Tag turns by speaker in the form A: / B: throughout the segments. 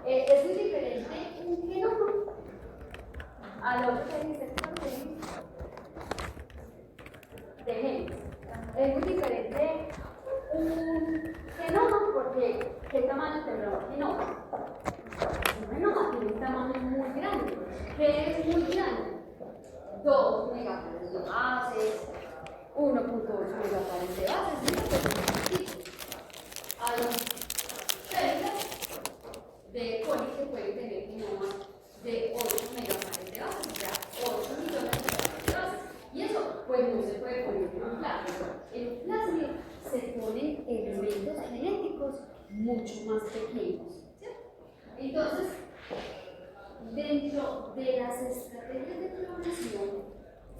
A: Es muy diferente un genoma al otro que dice de genes. Es muy diferente un genoma porque ¿qué tamaño tendrá un genoma? Un genoma tiene un tamaño muy grande. ¿Qué es muy grande? 2 megapares de bases, 1.8 megapares de bases, a los células de coli se pueden tener genomas de 8 megapares de bases, o sea, 8 millones de megapares de bases. Y eso, pues no se puede poner en un plásmido. En un plásmido se ponen elementos genéticos mucho más pequeños, ¿cierto? Entonces, dentro de las estrategias de clonación,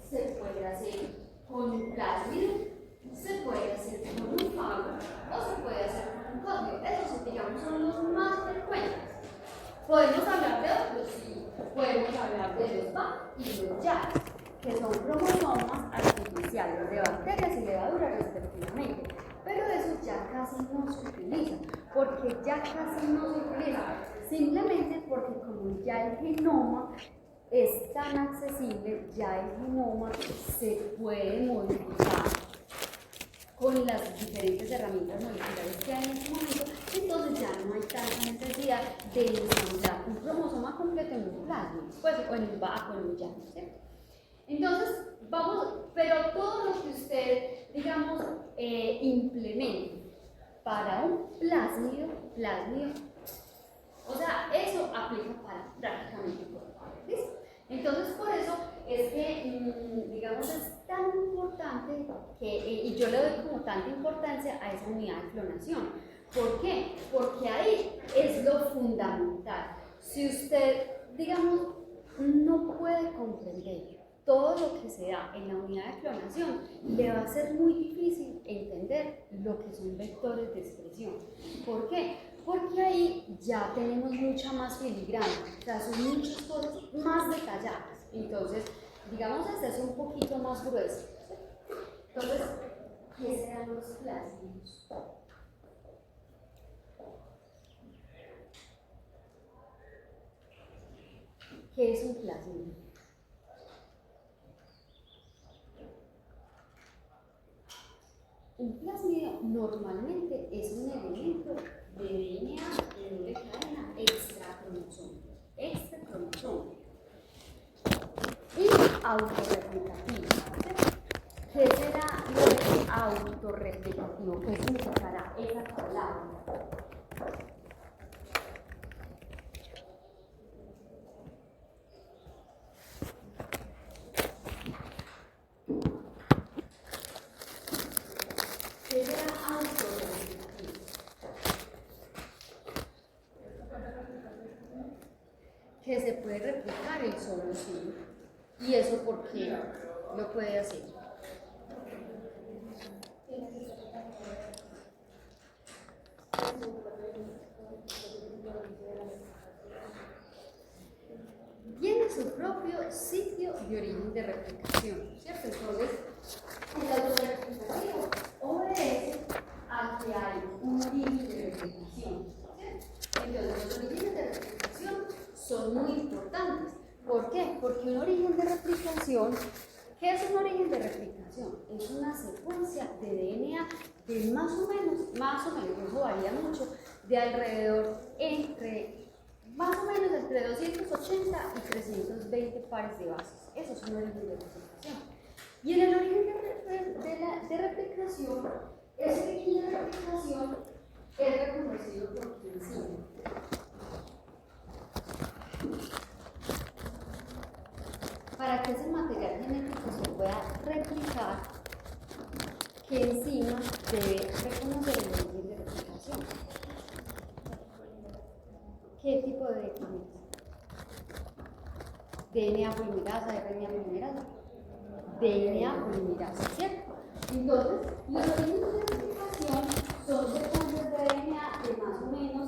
A: se puede hacer con un plásmido, se puede hacer con un fago o se puede hacer con un código. Esos, digamos, son los más frecuentes. Podemos hablar de otros, sí. Podemos hablar de los BAC y los JAK, que son cromosomas artificiales de bacterias y levaduras respectivamente. Pero eso ya casi no se utiliza. ¿Porque ya casi no se utiliza? Simplemente porque como ya el genoma es tan accesible, ya el genoma se puede modificar con las diferentes herramientas moleculares que hay en este momento, entonces ya no hay tanta necesidad de ensamblar un cromosoma completo en un plasma, pues, o en un BAC o en un YAM, ¿cierto? Entonces, pero todo lo que usted, digamos, implemente para un plásmido, o sea, eso aplica para prácticamente todo. ¿Listo? Entonces, por eso es que, digamos, es tan importante que, y yo le doy como tanta importancia a esa unidad de clonación. ¿Por qué? Porque ahí es lo fundamental. Si usted, digamos, no puede comprender todo lo que se da en la unidad de clonación, le va a ser muy difícil entender lo que son vectores de expresión. ¿Por qué? Porque ahí ya tenemos mucha más filigrana, o sea, son muchas cosas más detalladas. Entonces, digamos, este es un poquito más grueso. Entonces, ¿qué serán los plásmidos? ¿Qué es un plásmido? Un plásmido normalmente es un elemento de DNA de doble cadena extracromosómico y autorreplicativo. ¿Qué será lo de autorreplicativo? ¿Qué significará esa palabra? ¿Qué será autorreplicativo? Que se puede replicar el solo sí. ¿Y eso por qué lo puede hacer? Tiene su propio sitio de origen de replicación, ¿cierto? Entonces, el autorreplicativo obedece a que hay un origen de replicación, ¿cierto? Entonces, los orígenes de replicación son muy importantes. ¿Por qué? Porque un origen de replicación, ¿qué es un origen de replicación? Es una secuencia de DNA de más o menos, eso varía mucho, de alrededor más o menos entre 280 y 320 pares de bases. Eso es un origen de replicación. Y en el origen de replicación, ese origen de replicación es reconocido por quien sigue. Para que ese material genético se pueda replicar, ¿qué enzima debe reconocer el origen de replicación? ¿Qué tipo de DNA polimerasa, RNA polimerasa? DNA polimerasa, ¿cierto? Entonces, los orígenes de replicación son secuencias de DNA de más o menos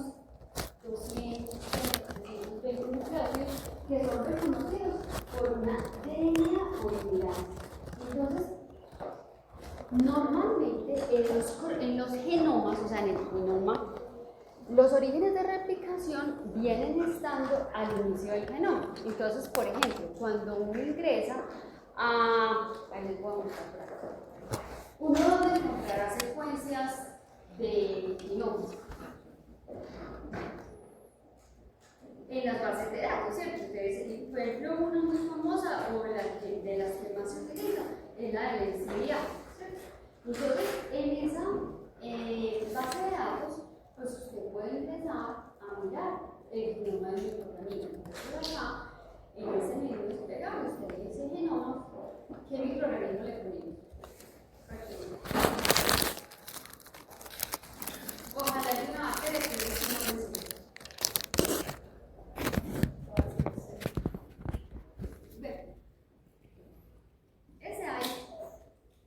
A: 200, 320 nucleótidos que son reconocidos por una DNA polimerasa. Entonces, normalmente en los genomas, o sea, en el genoma, los orígenes de replicación vienen estando al inicio del genoma. Entonces, por ejemplo, cuando uno ingresa a... uno debe encontrar secuencias de genoma en las bases de datos, ¿cierto? Entonces, por ejemplo, una muy famosa o de las que más se utiliza es la de la NCBI, ¿cierto? Entonces, en esa base de datos, pues usted puede empezar a mirar el genoma del microorganismo. Entonces, acá, en ese menú desplegable, usted dice ese genoma, ¿qué microorganismo le ponemos? Ojalá que una bacteria que es una receta. Ese hay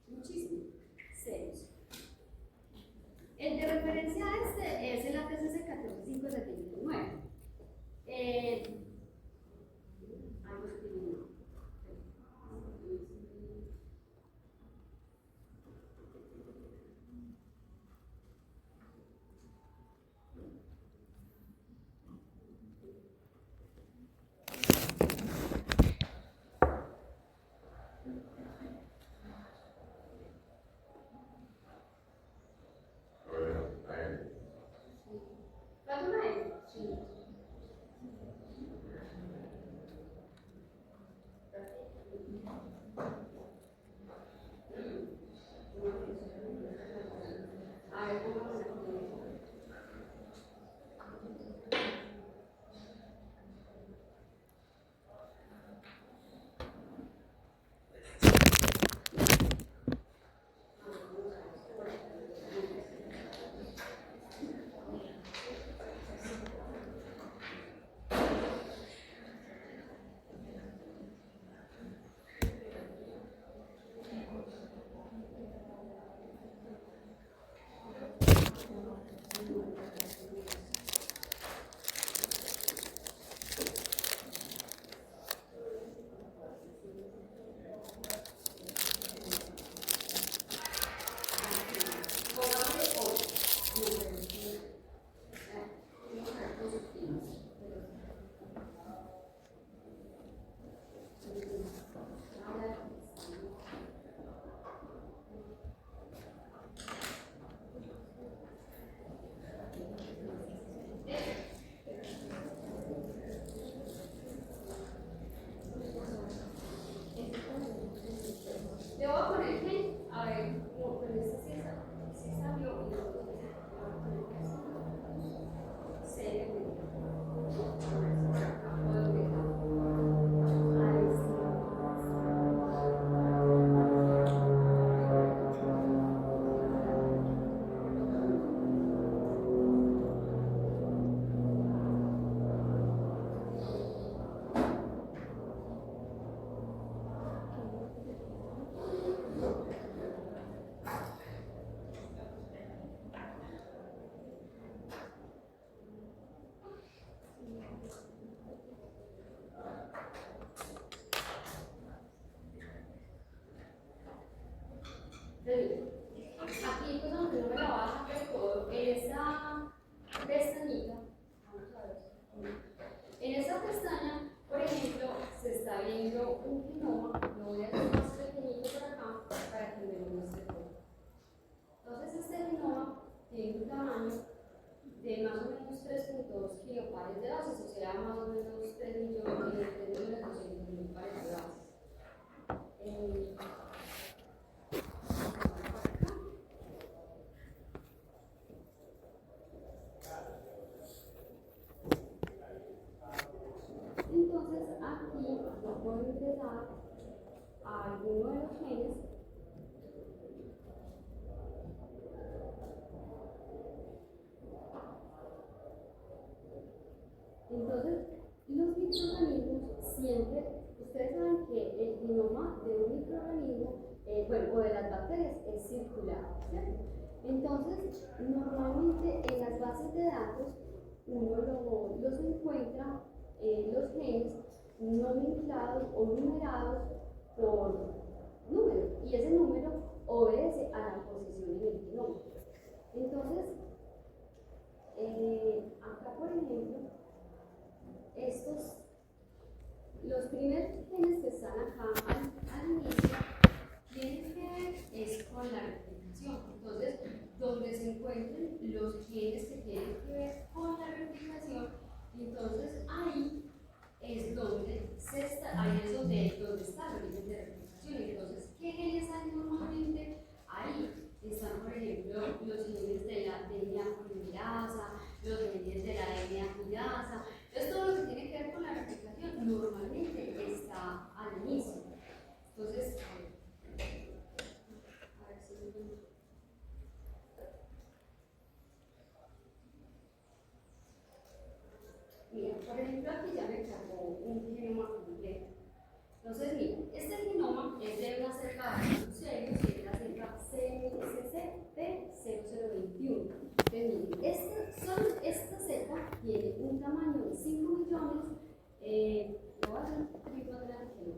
A: muchísimo, ceros. El de referencia a este es el ATCC 14579. Aquí pues aunque no me la baja del todo, en esa pestañita, vamos a ver, en esa pestaña, por ejemplo, se está viendo un genoma, lo voy a hacer más pequeñito por acá para que me lo muestre todo. Entonces este genoma tiene un tamaño de más o menos 3.2 kilopares de bases, o sea, más o menos 3.200.000 pares de bases. Entonces aquí yo puedo ingresar a alguno de los genes Entonces, los microorganismos siempre, ustedes saben que el genoma de un microorganismo, o de las bacterias, es circular, ¿cierto? Entonces, normalmente en las bases de datos uno los encuentra los genes nomenclados o numerados por número, y ese número obedece a la posición en el genoma. Entonces, Acá, por ejemplo, los primeros genes que están acá al inicio tienen que ver es con la replicación. Entonces, donde se encuentren los genes que tienen que ver con la replicación, entonces ahí es donde está el origen de replicación. Entonces, ¿qué genes hay normalmente? Ahí están, por ejemplo, los genes de la DNA polimerasa, los genes de la DNA quinasa. Entonces, todo lo que tiene que ver con la replicación normalmente está al inicio. Entonces, a ver si mira, por ejemplo, aquí ya me cargó un genoma completo. Entonces, mira, este genoma es de una cepa de serios y es la cepa CMSCP0021. Entonces, miren, esta cepa tiene un tamaño de 5 millones, lo voy a hacer un poquito adelante,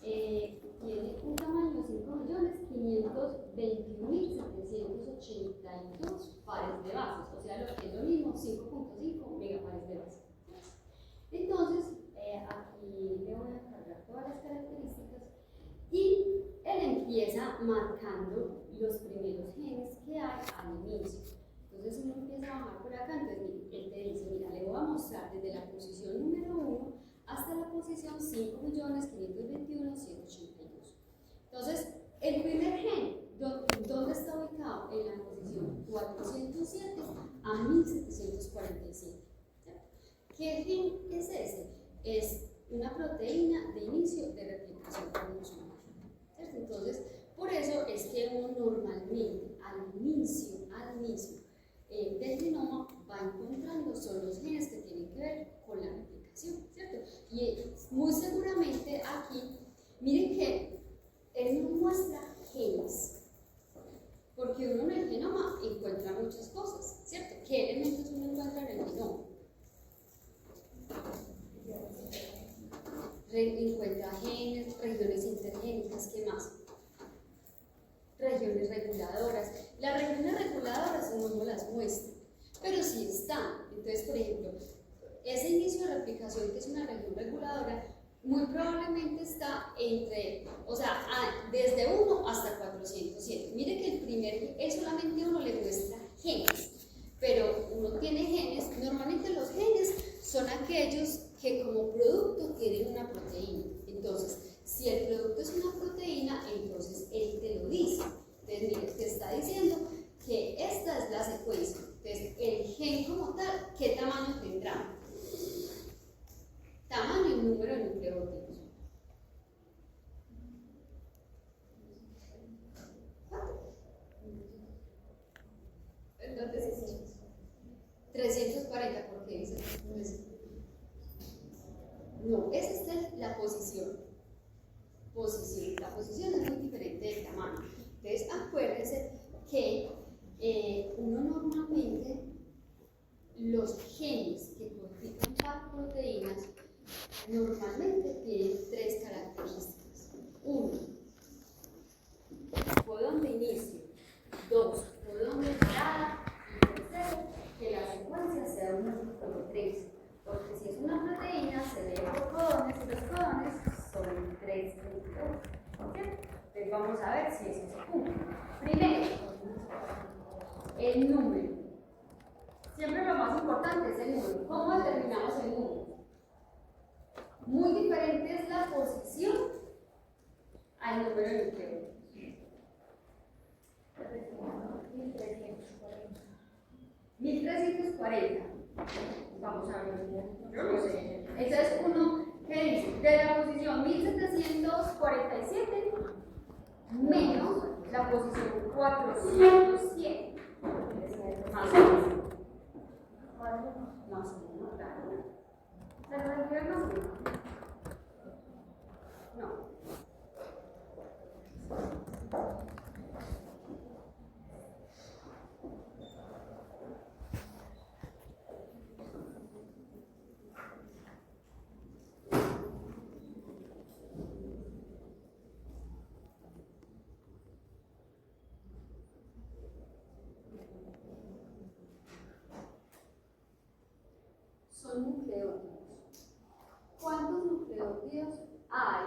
A: tiene un tamaño de 5.521.782 pares de bases, o sea, lo que es lo mismo, 5.5 megapares de bases. Entonces, aquí le voy a cargar todas las características y él empieza marcando los primeros genes que hay al inicio. Entonces uno empieza a bajar por acá, entonces él te dice, mira, le voy a mostrar desde la posición número 1 hasta la posición 5.521.182. Entonces, el primer gen, ¿dónde está ubicado? En la posición 407 a 1747. ¿Qué gen es ese? Es una proteína de inicio de replicación cromosomal. Entonces, por eso es que uno normalmente al inicio del genoma va encontrando son los genes que tienen que ver con la replicación, ¿cierto? Y muy seguramente aquí, miren que él nos muestra genes, porque uno en el genoma encuentra muchas cosas, ¿cierto? ¿Qué elementos uno encuentra en el genoma? Encuentra genes, regiones intergénicas, ¿qué más? Regiones reguladoras. Las regiones reguladoras no nos las muestran, pero sí están. Entonces, por ejemplo, ese inicio de replicación, que es una región reguladora, muy probablemente está desde 1 hasta 407. Mire que el primer, él solamente uno le muestra genes, pero uno tiene genes, normalmente los genes son aquellos que como producto tienen una proteína. Entonces, si el producto es una proteína, entonces él te lo dice. Entonces, mire, te está diciendo que esta es la secuencia. Entonces, el gen como tal, ¿qué tamaño tendrá? Tamaño y número de nucleótidos. Entonces, 340, ¿por qué dice 340? No, esa es la posición. La posición es muy diferente del tamaño. Entonces, acuérdense que uno normalmente, los genes que codifican las proteínas, normalmente tienen 3 características. 1, codón de inicio. 2, codón de entrada. Y 3, que la secuencia sea un múltiplo de 3. Porque si es una proteína, se lee por codones y los codones son 3 núcleos. Entonces vamos a ver si eso se cumple. Primero, el número. Siempre lo más importante es el número. ¿Cómo determinamos el número? Muy diferente es la posición al número de nucleótidos. 1340. Vamos a ver. Yo no sé. Entonces uno, ¿qué dice? De la posición 1747 menos la posición 407. Más o menos. Más o menos, claro. ¿Se refiere más o menos? No. son nucleótidos. ¿Cuántos nucleótidos hay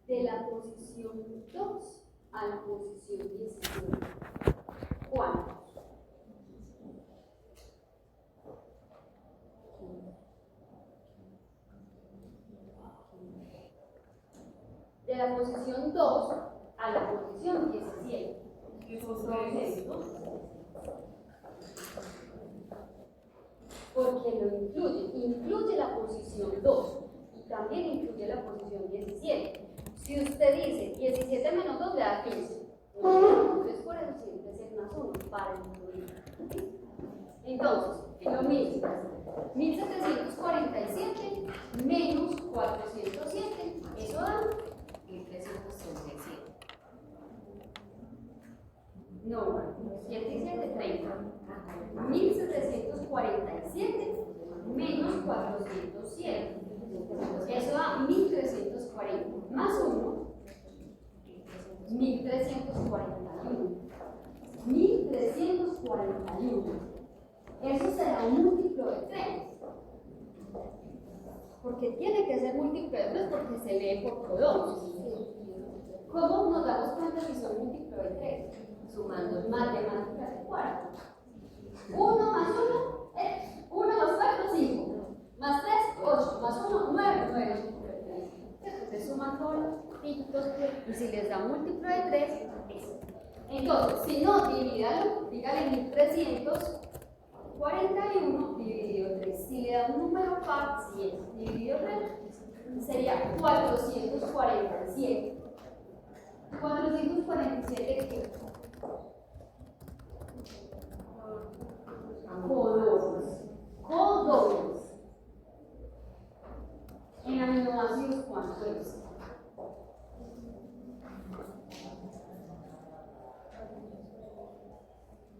A: de la posición 2 a la posición 17? ¿Cuántos? De la posición 2 a la posición 17. Porque lo incluye la posición 2 y también incluye la posición 17. Si usted dice 17 menos 2 le da 15, entonces por eso tiene que ser más 1 para incluir. Entonces, lo mismo, 1747 menos 407, eso da 1337. No, 7 y 7, 30. 1747 menos 407. Eso da 1340. Más 1, 1341. 1341. Eso será un múltiplo de 3. Porque tiene que ser múltiplo de 3 porque se lee por 2. ¿Cómo nos damos cuenta si son múltiplo de 3? Sumando matemáticas de cuarto. 1 más 1 es 1 más 4, 5. Más 3, 8. Más 1, 9. 9. Entonces suman todos los dígitos y si les da múltiplo de 3, es. Entonces, si no, divídalo, dígale 1341 dividido 3. Si le da un número par, 100 dividido 3, sería 447. 447, ¿qué? Codones. En aminoácidos, ¿cuánto es?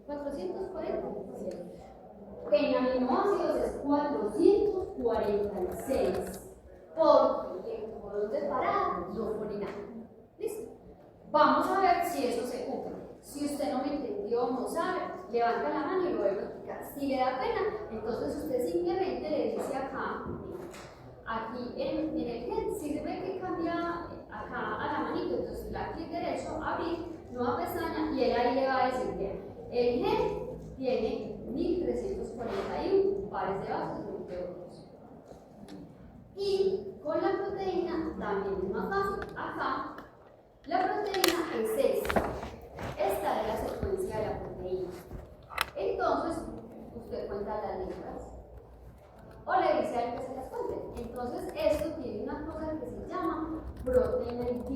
A: ¿440? En aminoácidos es 446. Porque el codón de parada no pone nada. ¿Listo? Vamos a ver si eso se cumple. Si usted no me entendió o no sabe, levanta la mano y lo vuelve a explicar. Si le da pena, entonces usted simplemente le dice acá, aquí en el gen, sirve que cambia acá a la manito, entonces la clic derecho, abrir, nueva pestaña, y él ahí le va a decir que el gen tiene 1341 pares de bases nucleóticos. Y con la proteína también es más fácil. Acá, la proteína es esta. Esta es la secuencia de la proteína. Entonces, usted cuenta las letras o le dice a él que se las cuente. Entonces, esto tiene una cosa que se llama protein ID.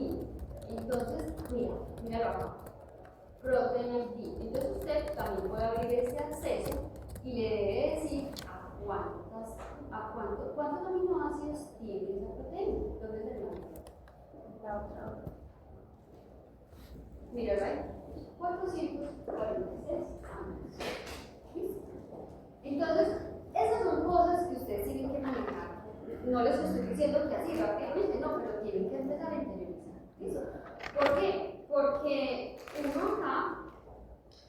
A: Entonces, míralo acá. Protein ID. Entonces, usted también puede abrir ese acceso y le debe decir cuántos aminoácidos tiene esa proteína. ¿Dónde se llama? La otra. Míralo ahí. 446 amigos. Entonces, esas son cosas que ustedes tienen que manejar. No les estoy diciendo que así rápidamente, no, pero tienen que empezar a interiorizar. ¿Listo? ¿Por qué? Porque uno acá,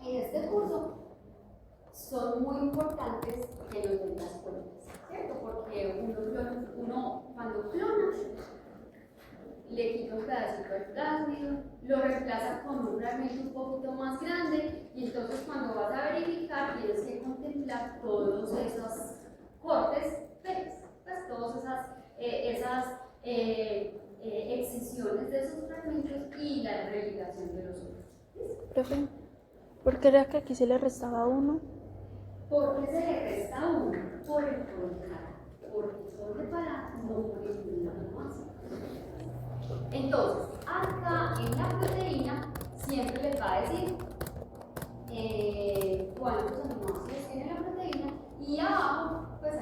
A: en este curso, son muy importantes que nos den las cuentas, ¿cierto? Porque uno cuando clona, le quita un pedacito del plásmido, lo reemplaza con un fragmento un poquito más grande y entonces cuando vas a verificar tienes que contemplar todos esos cortes, pues todas esas excisiones de esos fragmentos y la religación de los otros.
B: Profe, ¿por qué era que aquí se le restaba 1?
A: ¿Por qué se le resta 1? Por el contrario, porque son separadas no por el mismo ácido. Entonces, acá en la proteína siempre les va a decir cuántos aminoácidos tiene la proteína y abajo, pues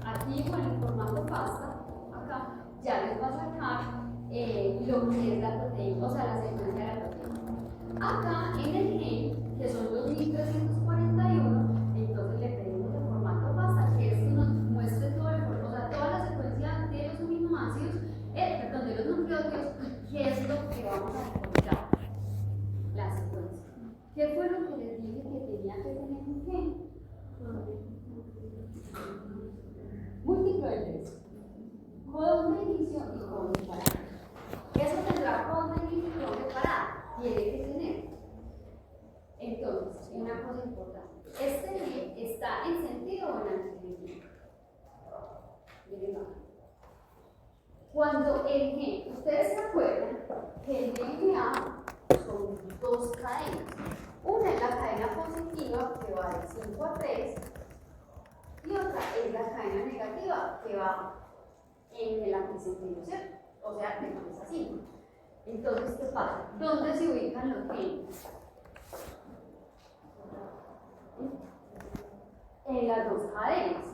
A: aquí con el formato pasta, acá ya les va a sacar lo que es la proteína, o sea, la secuencia de la proteína. Acá en el gen, que son los 1341, entonces le pedimos el formato pasta, que es que nos muestre todo el formato, o sea, toda la secuencia de los aminoácidos, de los nucleótidos, y qué es lo que vamos a encontrar. La secuencia. ¿Qué fue lo que les dije que tenía que tener un gen? Cuando el gen, ustedes se acuerdan que el DNA son dos cadenas. Una es la cadena positiva que va de 5 a 3 y otra es la cadena negativa que va en el antisentido, ¿cierto? O sea, de 3 a 5. Entonces, ¿qué pasa? ¿Dónde se ubican los genes? En las dos cadenas.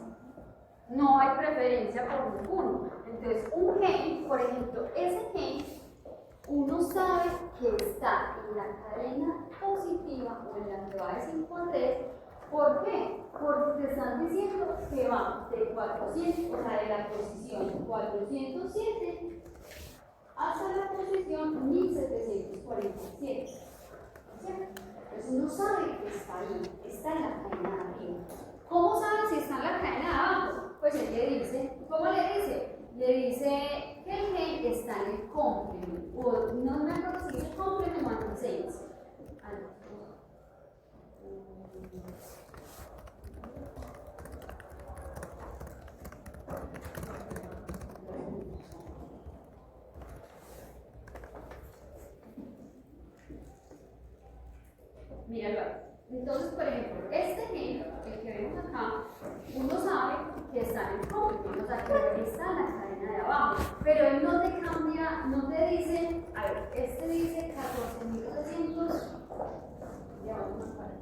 A: No hay preferencia por ninguno. Entonces, un gen, por ejemplo, ese gen, uno sabe que está en la cadena positiva o en la que va de 5 a 3. ¿Por qué? Porque te están diciendo que va de 400, o sea, de la posición 407 hasta la posición 1747. ¿Cierto? Entonces uno sabe que está ahí, está en la cadena de arriba. ¿Cómo sabe si está en la cadena de abajo? Pues él le dice, ¿cómo le dice? Le dice que el gen está en el complemento, o no me acuerdo si es complemento o antecedentes. Míralo ahí. Entonces, por ejemplo, este gen, el que vemos acá, uno sabe que está en el complemento, o sea, que está en la cadena de abajo, pero él no te cambia, no te dice, a ver, este dice 14.300, ya vamos a parar.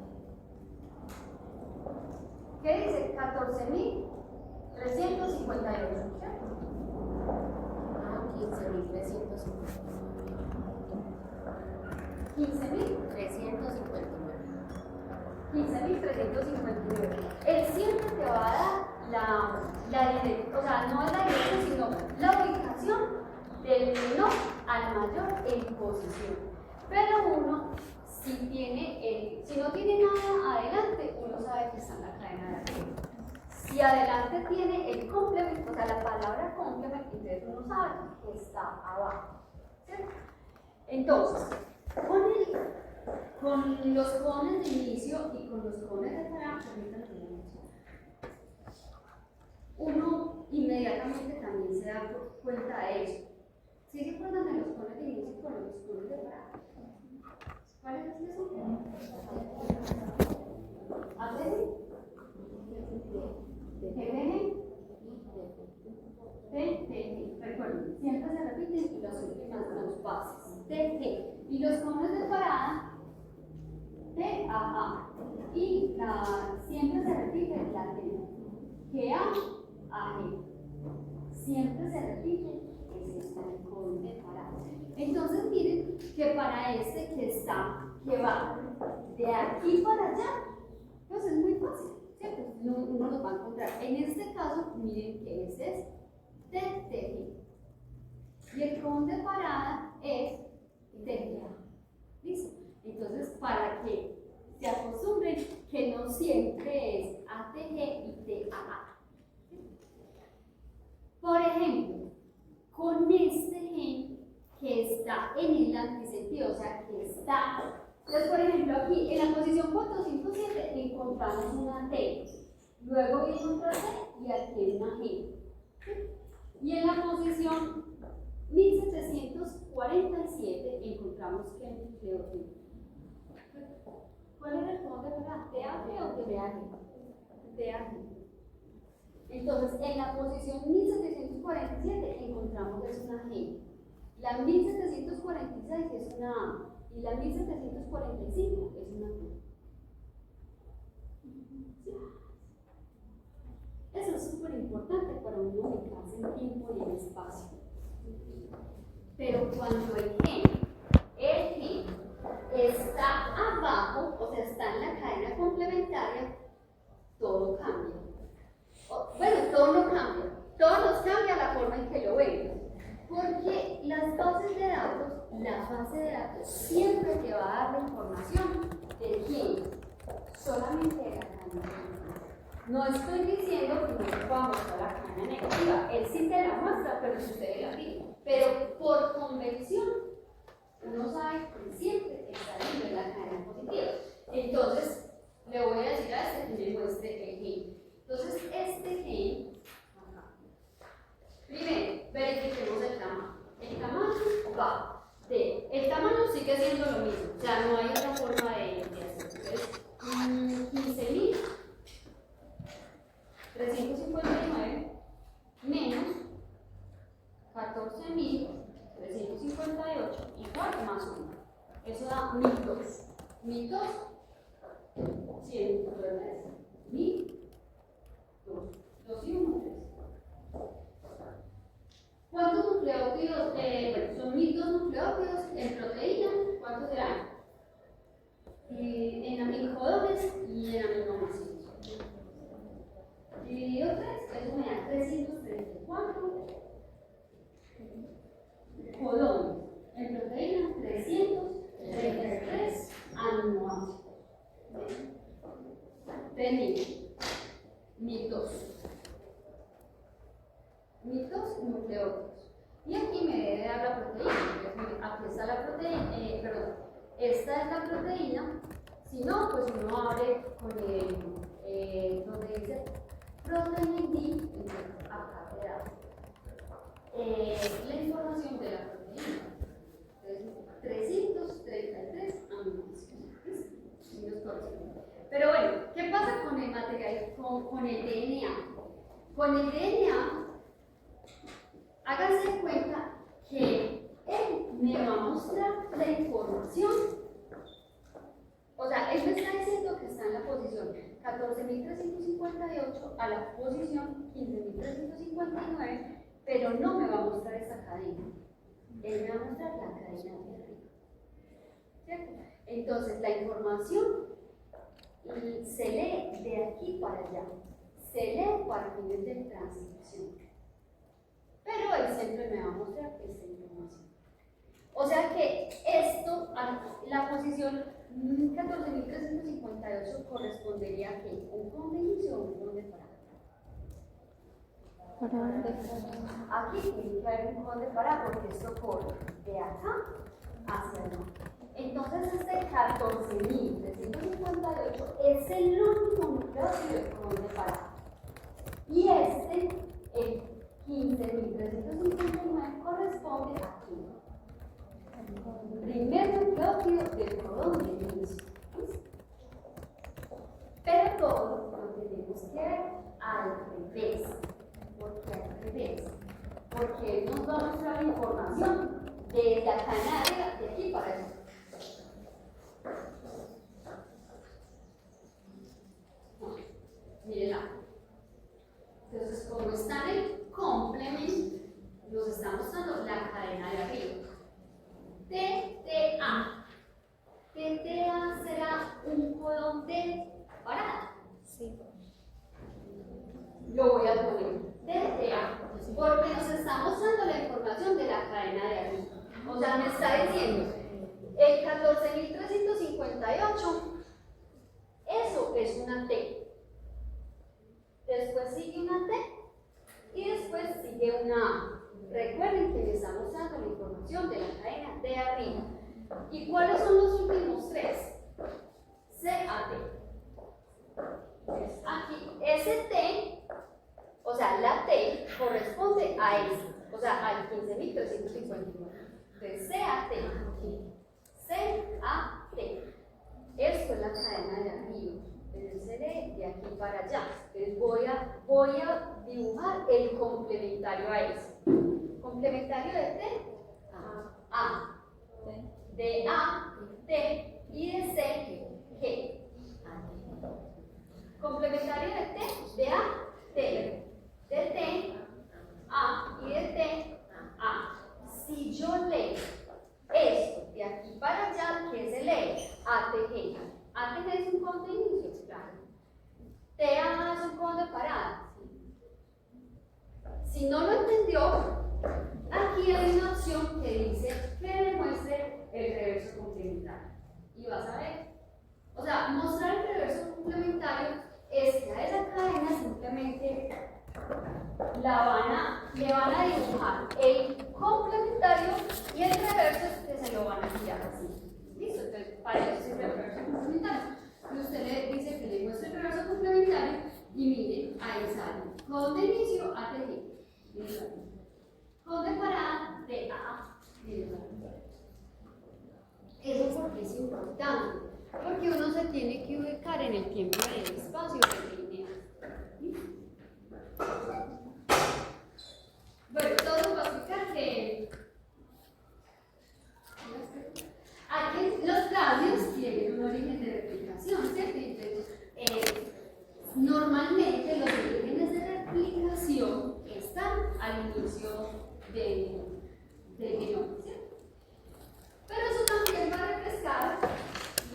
A: ¿Qué dice? 14.358, ¿cierto?
C: Ah, 15.359.
A: 15.359. 15.359. Él siempre te va a dar la dirección, o sea, no es la dirección, sino la ubicación del menor al mayor en posición. Pero uno, si no tiene nada adelante, uno sabe que está en la cadena de arriba. Si adelante tiene el complemento, o sea, la palabra complemento, entonces uno sabe que está abajo. ¿Cierto? Entonces, con los cones de inicio y con los cones de parada, uno inmediatamente también se da cuenta de eso. ¿Sí se acuerdan de los cones de inicio y con los cones de parada? ¿Cuáles es eso? ¿ATG? TG. Recuerden, siempre se repiten y las últimas dos bases. TG. Y los cones de parada, TAA. Y siempre se repite la T. GA, AG. Siempre se repite, es este el cono de parada. Entonces, miren que para este que va de aquí para allá, pues es muy fácil, ¿cierto? Uno lo va a encontrar. En este caso, miren que ese es TTG. Y el cono de parada es TGA. ¿Listo? Entonces, para que se acostumbren que no siempre es ATG y TAA. Por ejemplo, con este gen que está en el antisentido, o sea, que está. Entonces, por ejemplo, aquí en la posición 407 encontramos una T, luego viene otra T y aquí hay una G. Y en la posición 1747 encontramos que el nucleótido. ¿Cuál era el cono de parada? ¿TAG o TBAG? TAG. Entonces, en la posición 1747 encontramos es una G. La 1746 es una A. Y la 1745 es una T. Eso es súper importante para uno ubicarse en tiempo y en espacio. Pero cuando el gen está abajo, o sea, está en la cadena complementaria, todo cambia. Bueno, todo no cambia. Todo nos cambia la forma en que lo vemos. Porque las bases de datos, la base de datos siempre te va a dar la información del gen, solamente de la cadena positiva. No estoy diciendo que no se pueda mostrar la cadena negativa, él sí te la muestra, pero sucede la vida. Pero por convención, uno sabe que siempre está libre en la cadena positiva. Entonces, le voy a decir a este que me muestre el gen. Entonces, este gen, primero, verifiquemos el tamaño. sigue siendo lo mismo, o sea, no hay otra forma de hacerlo. Entonces, 15.359 menos 14.358 igual más 1. Eso da 1.002. 1.002, 100, 1.002. 2 y 1, 3. ¿Cuántos nucleótidos? Bueno, son 1.002 nucleótidos en proteína. ¿Cuántos serán? En aminocodones y en aminoácidos. Dividido 3, eso me da 334 codones. En proteína, 333 aminoácidos. 1.002 nucleótidos. Y aquí me debe dar la proteína. Aquí está la proteína, perdón, esta es la proteína. Si no, pues uno abre con el, donde dice protein ID, acá te da la información de la proteína. Entonces, 333 aminoácidos. Pero bueno, ¿qué pasa con el material, con el DNA? Con el DNA, háganse cuenta que él me va a mostrar la información. O sea, él me está diciendo que está en la posición 14.358 a la posición 15.359, pero no me va a mostrar esta cadena. Él me va a mostrar la cadena de arriba. ¿Cierto? Entonces, la información se lee de aquí para allá. Se lee para fines de transcripción. Pero él siempre me va a mostrar esta información. O sea que esto, la posición 14.358 correspondería a que un con de inicio o un con de parada. Aquí tiene que haber un con de parada porque esto corre de acá hacia allá. Entonces este 14.358 es el único nucleótido del con de parada. Y este, el 15.359, corresponde aquí. Primer nucleótido del codón de inicio. Pero todo lo tenemos que ver al revés. ¿Por qué al revés? Porque nos va a mostrar la información de la cadena de aquí para allá. Mírenla. Entonces, como está en el complemento, nos está mostrando la cadena de arriba. TTA. TTA será un codón de parada.
B: Sí.
A: Lo voy a poner. TTA. Porque nos está mostrando la información de la cadena de arriba. O sea, me está diciendo el 14.358. Eso es una T. Después sigue una T. Y después sigue una A. Recuerden que les está mostrando la información de la cadena de arriba. ¿Y cuáles son los últimos tres? CAT. Aquí, ese T, o sea, la T corresponde a ese, o sea, al 15.359. Entonces, CAT. CAT. Esto es la cadena de arriba. Entonces, se lee de aquí para allá. Entonces, voy a dibujar el complementario a ese. Complementario de T, A. De A, T. Y de C, G. Complementario de T, de A, T. De T, A. Y de T, A. Si yo leo esto de aquí para allá, ¿qué se lee? ATG. ATG es un con de inicio, claro. TA es un con de parada. Si no lo entendió, aquí hay una opción que dice que le muestre el reverso complementario. Y vas a ver. O sea, mostrar el reverso complementario es que a esa cadena simplemente le van a dibujar el complementario y el reverso que se lo van a girar así. ¿Listo? Entonces, para eso sirve el reverso complementario. Y usted le dice que le muestre el reverso complementario y miren, ahí sale. Con de inicio, ATG. Con de parada, de A. ¿Eso por qué es importante? Porque uno se tiene que ubicar en el tiempo y en el espacio lineal. Bueno, todo va a explicar que aquí los radios tienen un origen de replicación, ¿cierto? Entonces, normalmente los orígenes de replicación están al inicio del genoma, ¿cierto? Pero eso también va a refrescar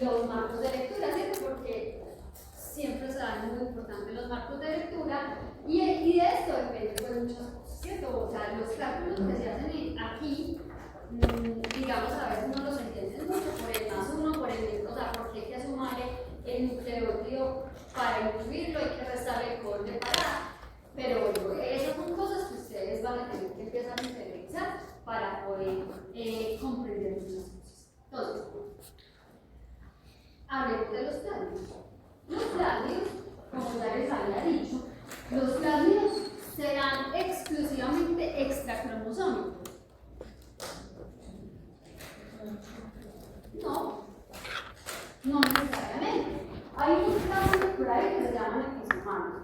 A: los marcos de lectura, ¿cierto? Porque siempre se dan muy importantes los marcos de lectura y de esto depende pues muchas cosas, ¿cierto? O sea, los cálculos que se hacen aquí, digamos, a veces no los entienden mucho por el más uno, por el, o sea, porque hay que sumarle el nucleótido para incluirlo, hay que restarle el col de parada, pero bueno, esas son cosas que ustedes van a tener que empezar a interiorizar para poder comprender muchas cosas. Entonces, hablemos de los plasmidos. Los plasmidos, como ya les había dicho, los plasmidos serán exclusivamente extracromosómicos. No necesariamente. Hay unos plasmidos por ahí que se llaman episomanos.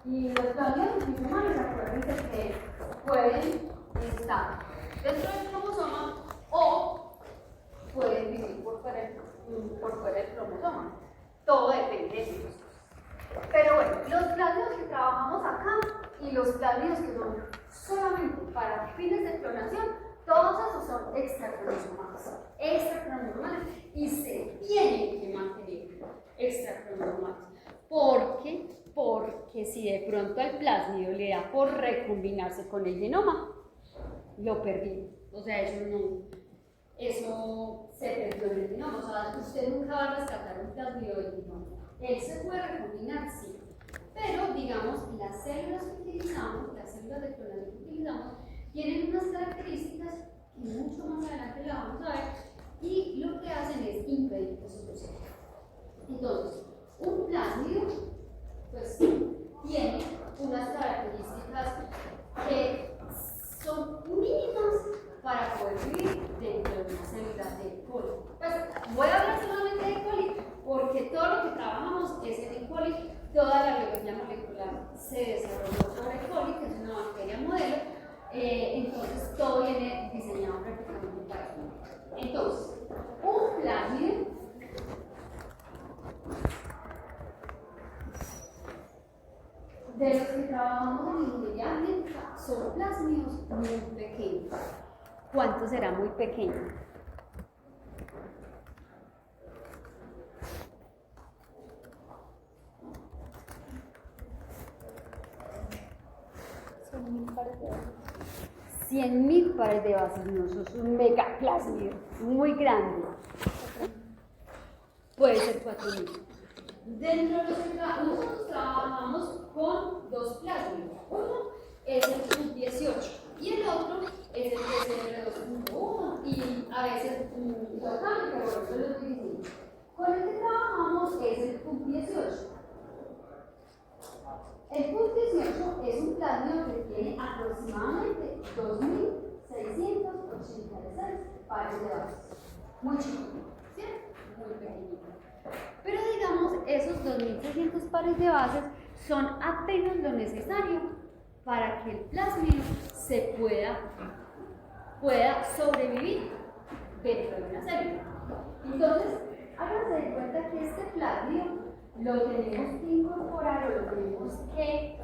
A: Y los plasmidos episomanos, acuérdense que pueden estar dentro del cromosoma o pueden vivir por fuera del cromosoma. Todo depende de ellos. Pero bueno, los plasmidos que trabajamos acá y los plasmidos que son solamente para fines de clonación, todos esos son extracromosomales y se tienen que mantener extracromosomales. Porque si de pronto al plásmido le da por recombinarse con el genoma, lo perdí. O sea, eso se perdió en el genoma. O sea, usted nunca va a rescatar un plásmido del genoma. Él se puede recombinar, sí. Pero, digamos, las células que utilizamos, las células de clonación que utilizamos, tienen unas características que mucho más adelante la vamos a ver, y lo que hacen es impedir que eso suceda. Entonces, un plásmido, pues, tiene unas características que son mínimas para poder vivir dentro de una célula de coli. Pues voy a hablar solamente de coli porque todo lo que trabajamos es en el coli. Toda la biología molecular se desarrolló sobre el coli, que es una bacteria modelo. Entonces todo viene diseñado prácticamente para eso. Entonces, un plásmido de los que trabajamos en ingeniería genética son plásmidos muy pequeños. ¿Cuánto será muy pequeño?
B: Son 1000 pares de bases.
A: 100.000 pares de bases, no, eso es un megaplásmido, muy grande. Puede ser 4.000. Dentro de los que nosotros trabajamos con dos plásmidos. Uno es el sub-18 y el otro es el PCR2.1 y a veces total, pero eso lo estoy diciendo. Con el que trabajamos es el PUB18. El PUB18 es un plásmido que tiene aproximadamente 2.686 pares de bases. Muy chiquito, ¿cierto? Muy pequeñito. Pero digamos, esos 2.600 pares de bases son apenas lo necesario para que el plásmido se pueda sobrevivir dentro de una célula. Entonces, háganse de cuenta que este plásmido lo tenemos que incorporar o lo tenemos que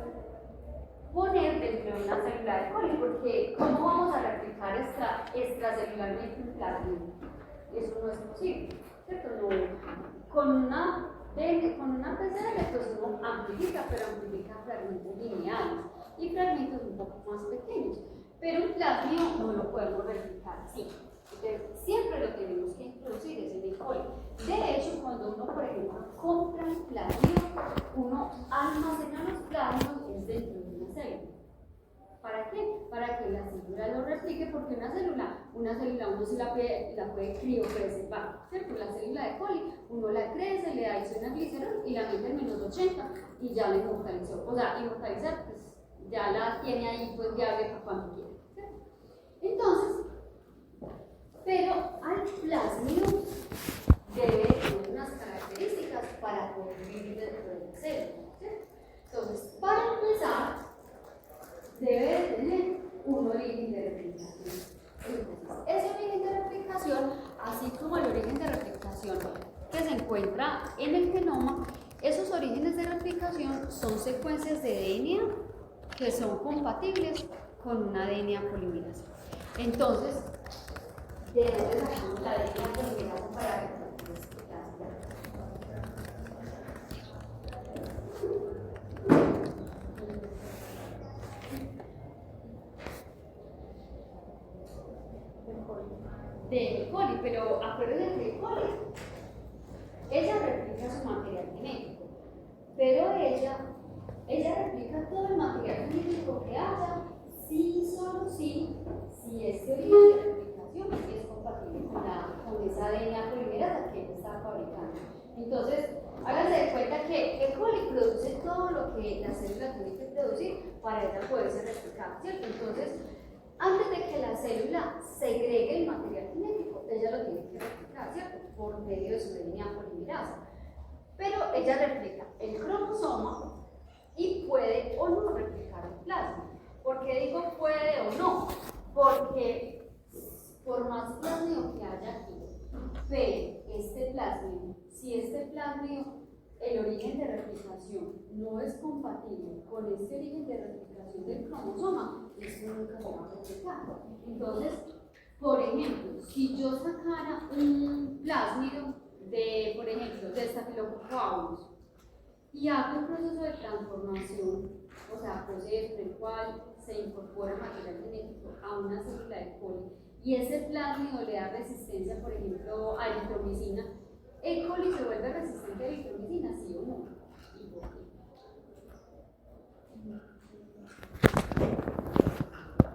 A: poner dentro de una célula de coli, porque ¿cómo vamos a replicar extracelularmente un plásmido? Eso no es posible, ¿cierto? No. Con una PCR pues uno amplifica, pero amplifica fragmentos lineales y fragmentos un poco más pequeños. Pero un plásmido no lo podemos replicar así. Entonces, siempre lo tenemos que introducir en el coli. De hecho, cuando uno, por ejemplo, compra un plásmido, uno almacena los plásmidos dentro de una célula. ¿Para qué? Para que la célula lo replique, porque una célula uno sí la puede criopreservar, ¿cierto? La célula de coli, uno la crece, le adiciona glicerol y la mete en -80 y ya la inmortalizó. O sea, inmortalizar, pues ya la tiene ahí, pues viable para cuando quiera, ¿cierto? Entonces, pero al plásmido para poder vivir dentro de la célula, ¿cierto? Entonces, para empezar, debe de tener un origen de replicación. Entonces, ese origen de replicación, así como el origen de replicación que se encuentra en el genoma, esos orígenes de replicación son secuencias de DNA que son compatibles con una DNA polimerasa. Entonces, ¿de dónde sacamos la DNA polimerasa para replicar este plasma? De E. coli, pero acuérdense que E. coli, ella replica su material genético, pero ella replica todo el material genético que haya, sí, solo sí, si este origen de replicación es compatible con esa DNA polimerasa que ella está fabricando. Entonces, háganse de cuenta que E. coli produce todo lo que la célula tiene que producir para ella poderse replicar, ¿cierto? Entonces, antes de que la célula segregue el material genético, ella lo tiene que replicar, ¿cierto? Por medio de su DNA polimerasa. Pero ella replica el cromosoma y puede o no replicar el plasma. ¿Por qué digo puede o no? Porque por más plasmio que haya aquí, pero este plasmio, si este plasmio, el origen de replicación no es compatible con este origen de replicación del cromosoma, esto nunca se va a replicar. Entonces, por ejemplo, si yo sacara un plásmido de, por ejemplo, de Staphylococcus aureus y hago un proceso de transformación, o sea, proceso en el cual se incorpora material genético a una célula de coli y ese plásmido le da resistencia, por ejemplo, a eritromicina, ¿E. coli se vuelve resistente a eritromicina, sí o no? ¿Y por qué?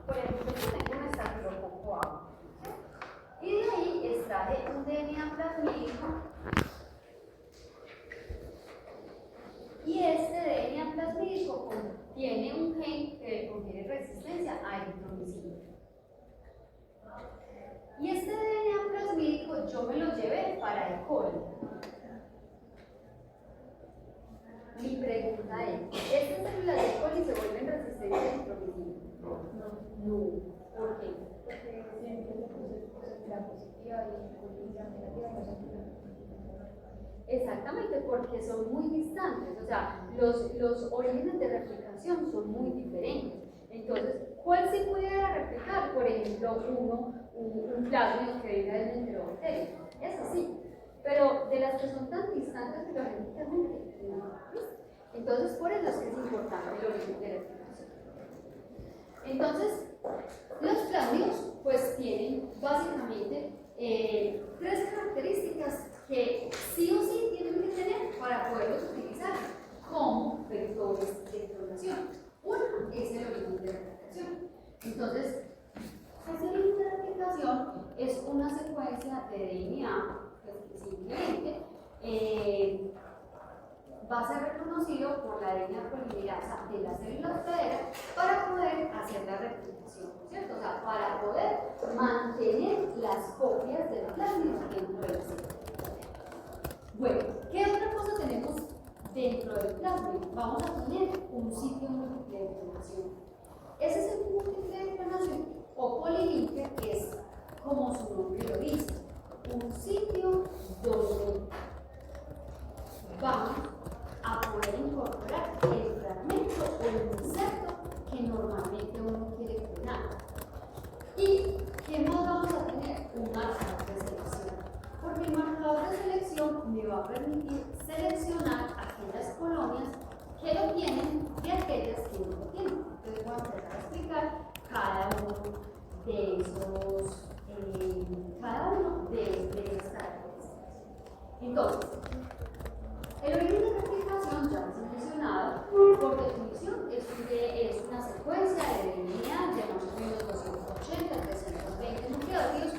A: Por ejemplo, yo tengo un Staphylococcus aureus y de ahí extraje un DNA plasmídico y este DNA plasmídico contiene un gen que contiene resistencia a eritromicina. Y este DNA plasmídico yo me lo llevé para E. coli. Mi pregunta es, ¿estas células de E. coli se vuelven resistentes a eritromicina? No. ¿Por qué?
C: Porque siempre se puse la positiva y la negativa no se aplican.
A: Exactamente, porque son muy distantes, o sea, los orígenes de replicación son muy diferentes. Entonces, ¿cuál se pudiera replicar? Por ejemplo, un plasmido que venga del enterobacterio. Eso sí, pero de las que son tan distantes geográficamente, no. Entonces, por eso es que es importante el origen de replicación. Entonces, los plasmidos pues tienen básicamente tres características que sí o sí tienen que tener para poderlos utilizar como vectores de clonación. Una es el origen de replicación. Entonces, ese origen de replicación es una secuencia de DNA que simplemente va a ser reconocido por la DNA polimerasa de la célula hospedera para poder hacer la replicación, ¿cierto? O sea, para poder mantener las copias del plasmido dentro de la célula. Bueno, ¿qué otra cosa tenemos dentro del plasmido? Vamos a tener un sitio múltiple de clonación. Ese sitio múltiple de clonación o polilinker es, como su nombre lo dice, un sitio donde vamos a poder incorporar el fragmento o el inserto que normalmente uno quiere clonar. ¿Y qué más vamos a tener? Un marcador de selección. Porque el marcador de selección me va a permitir seleccionar aquellas colonias que lo tienen y aquellas que no lo tienen. Entonces voy a empezar a explicar cada uno de esos, de estas características. Entonces, el origen de replicación ya les he mencionado, por definición es una secuencia de DNA de más o menos 280 a 320 nucleótidos,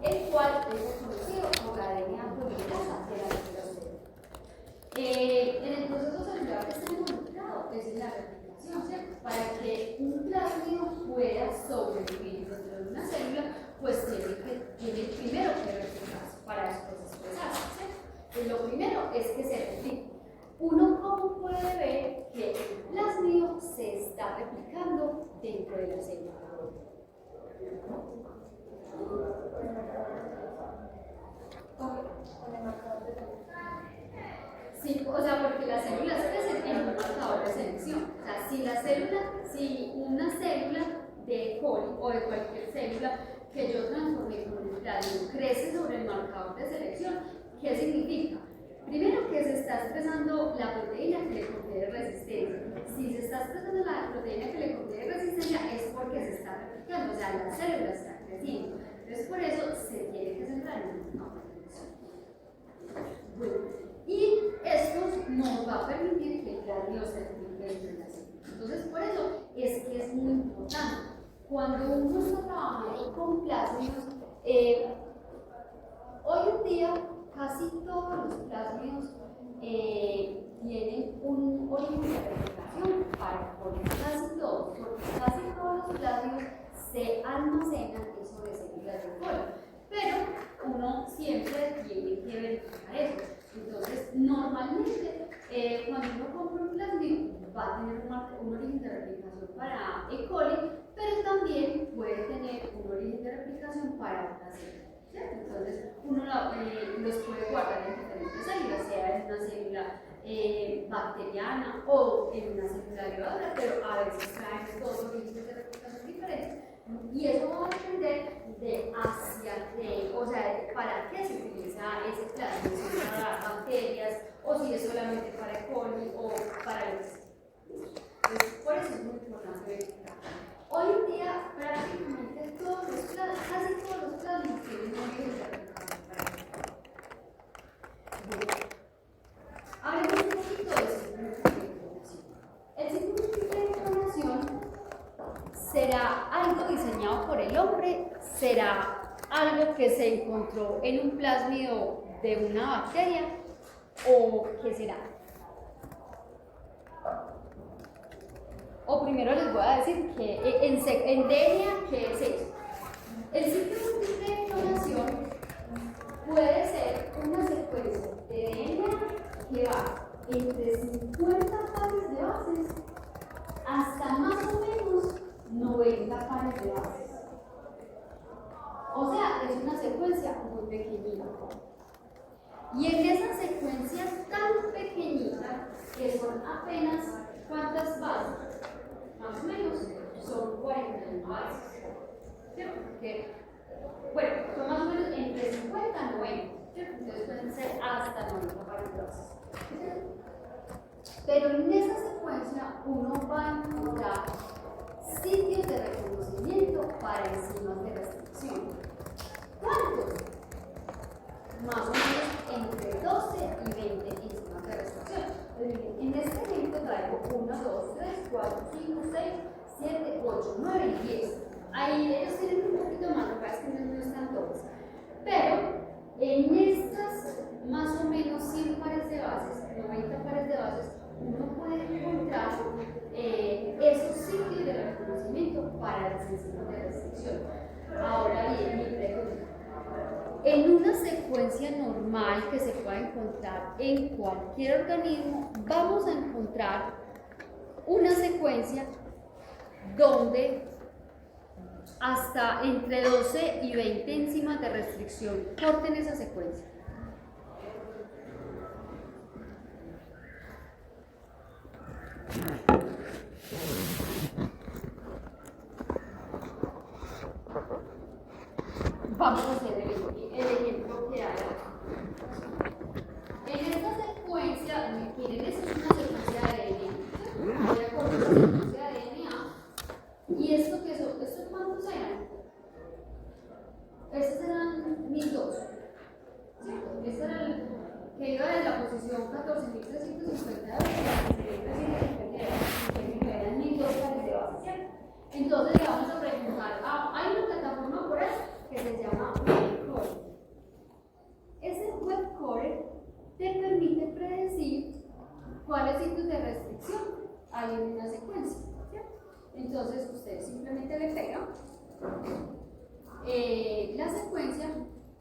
A: el cual es reconocido como la DNA polimerasa de la célula celular. En el proceso celular que está involucrado es en la replicación, ¿cierto? Para que un plásmido pueda sobrevivir dentro de una célula, pues tiene primero que replicarse para después expresarse, ¿cierto? Pues lo primero es que se replique. dentro de la célula.
C: Con el marcador de selección.
A: Sí, o sea, porque las células crecen en un marcador de selección. O sea, si una célula de coli o de cualquier célula que yo transformé con un plasmid crece sobre el marcador de selección, ¿qué significa? Primero, que se está expresando la proteína que le confiere resistencia. Si se está expresando la proteína que le confiere resistencia, es porque se está replicando, o sea, la célula está creciendo. Entonces, por eso se tiene que centrar en el marcador de selección. Bueno, y esto nos va a permitir que el plasmid se replique dentro de la célula. Entonces, por eso es que es muy importante. Cuando uno está trabajando con plásmidos, hoy en día casi todos los plásmidos tienen un origen de replicación para poner casi todos, porque casi todos los plásmidos se almacenan sobre células de colo, pero uno siempre tiene que verificar eso. Entonces, normalmente, cuando uno compra un plasmid, va a tener un origen de replicación para E. coli, pero también puede tener un origen de replicación para otras células. Entonces, uno los puede guardar en diferentes células, sea en una célula bacteriana o en una célula derivadora, pero a veces traen dos orígenes de replicación diferentes. Y eso va a depender de o sea, para qué se utiliza ese plasmid, si es para bacterias o si es solamente para E. coli o para los. Entonces, por eso es muy importante verificar. Hoy en día, prácticamente casi todos los plasmids tienen un origen de replicación para E. coli. Hablemos un poquito de ciclo múltiple de clonación. El ciclo múltiple de clonación será algo diseñado por el hombre, será algo que se encontró en un plásmido de una bacteria, o qué será. O primero les voy a decir que en DNA, ¿qué es eso? El ciclo múltiple de clonación puede ser una secuencia de DNA que va entre 50 pares de bases hasta más o menos 90 pares de bases. O sea, es una secuencia muy pequeñita. Y en esa secuencia tan pequeñita, que son apenas, ¿cuántas bases? Más o menos son 41 bases. ¿Cierto? Porque, bueno, son más o menos entre 50 y 90. ¿Cierto? Entonces pueden ser hasta 90 pares de bases. Pero en esa secuencia uno va a encontrar sitios de reconocimiento para enzimas de restricción. ¿Cuántos? Más o menos entre 12 y 20 enzimas de restricción. En este ejemplo traigo 1, 2, 3, 4, 5, 6, 7, 8, 9 y 10. Ahí ellos tienen un poquito más, lo que pasa es que no están todos. Pero en estas más o menos 100 pares de bases, 90 pares de bases, uno puede encontrar esos sitios de reconocimiento para las enzimas de restricción. Ahora bien, mi pregunta. En una secuencia normal que se pueda encontrar en cualquier organismo, vamos a encontrar una secuencia donde hasta entre 12 y 20 enzimas de restricción corten esa secuencia. Vamos a hacer el ejemplo que hay acá. En esta secuencia, miren, esta es una secuencia de DNA. Voy a cortar la secuencia de DNA. ¿Y esto qué son? ¿Estos cuántos eran? Estos eran 1002. ¿Cierto? Este era el que iba de la posición 14.352 a la 13.352, que eran 1002 pares de base, ¿cierto? Entonces le vamos a preguntar, hay una plataforma por ahí que se llama WebCore. Ese WebCore te permite predecir cuáles sitios de restricción hay en una secuencia, ¿cierto? Entonces usted simplemente le pega la secuencia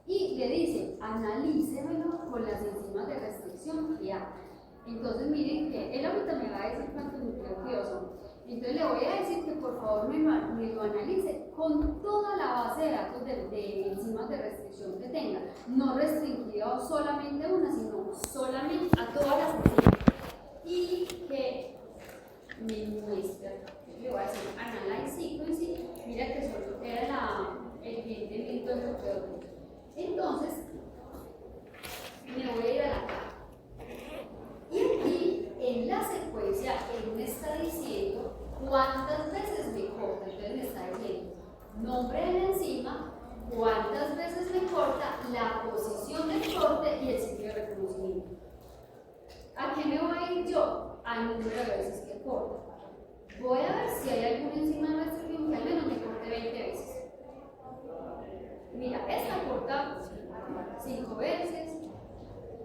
A: y le dice, analícemelo con las enzimas de restricción que hay. Entonces miren que él ahorita me va a decir cuántos nucleótidos son. Entonces le voy a decir que por favor favor me lo analice con toda la base de datos de enzimas de restricción que tenga, no restringido solamente a una, sino solamente a todas las enzimas. Y que me muestra, le voy a decir Analyze Sequencing, mira que solo era el cliente Milton Roquedo. Entonces, me voy a ir a la caja. Y aquí, en la secuencia, él me está diciendo cuántas veces me corta. Entonces me está diciendo nombre de la enzima, cuántas veces me corta, la posición del corte y el sitio de reconocimiento. ¿A qué me voy a ir yo? Al número de veces que corta. Voy a ver si hay alguna enzima de restricción que al menos me corte 20 veces. Mira, esta corta 5 veces,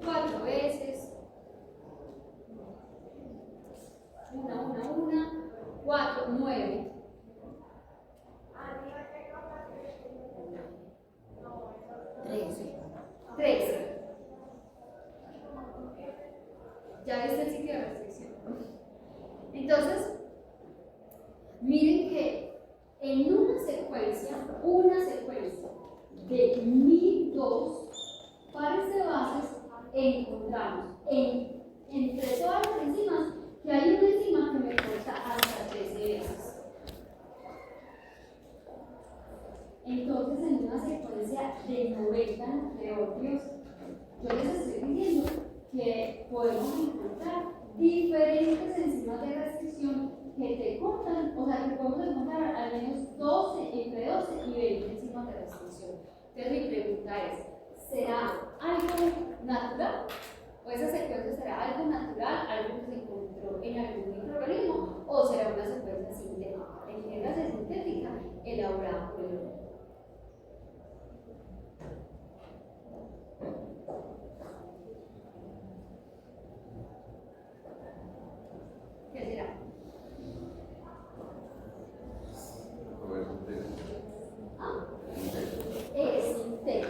A: 4 veces, 4, 9. Trece. Ya viste el sitio de restricción. Entonces, miren que en una secuencia de 1002 pares de bases encontramos entre todas las enzimas que hay una enzima que me corta hasta 13 veces. Entonces, en una secuencia de 90 nucleótidos, yo les estoy diciendo que podemos encontrar diferentes enzimas de restricción que te cortan, o sea, que podemos encontrar al menos entre 12 y 20 enzimas de restricción. Entonces, mi pregunta es, ¿será algo natural? ¿O esa secuencia será algo natural, algo que se encontró en algún microorganismo, o será una secuencia sintética? Entiéndase sintética, elaborada por el hombre. ¿Qué será? Es sintético.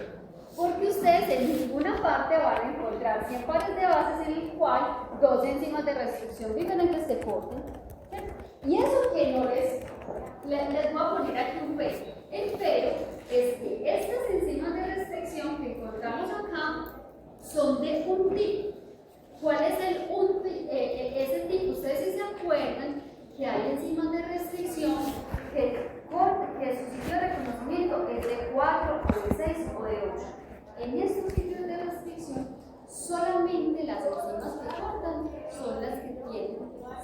A: Porque ustedes en ninguna parte van a encontrar 100 pares de bases en el cual dos enzimas de restricción diferentes se corten. Y eso que no les voy a poner aquí un pero. El pero es que estas enzimas de restricción que encontramos acá son de un tipo. ¿Cuál es ese tipo? Ustedes sí se acuerdan que hay enzimas de restricción que su sitio de reconocimiento es de 4, o de 6 o de 8. En estos sitios de restricción, solamente las enzimas que cortan son las que tienen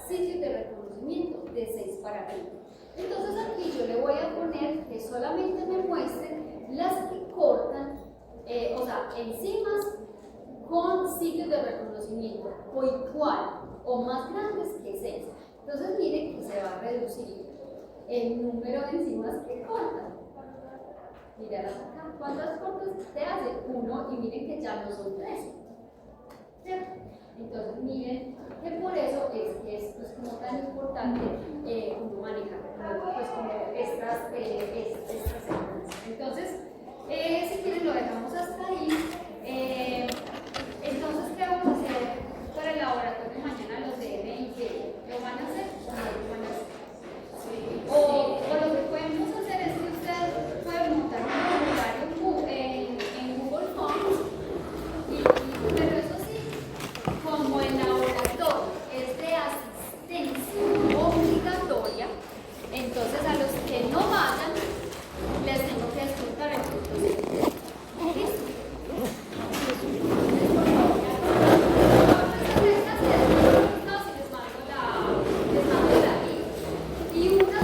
A: sitios de reconocimiento de 6 para arriba. Entonces aquí yo le voy a poner que solamente me muestren las que cortan, o sea, enzimas con sitios de reconocimiento o igual o más grandes que 6. Entonces miren que se va a reducir el número de enzimas que cortan. Miren acá, ¿cuántas cortas te hace? 1 y miren que ya no son 3. ¿Cierto? Entonces miren que por eso es que esto es como tan importante como manejar pues como estas secuencias. Entonces, si quieren lo dejamos hasta ahí. Entonces, ¿qué vamos a hacer para el laboratorio mañana los de M&T? ¿Lo van a hacer? O lo que podemos hacer es que ustedes pueden montar un formulario en Google Forms, pero eso sí, como el laboratorio es de asistencia obligatoria, entonces a los que no vayan les tengo que descontar el punto. ¿Listo? Y una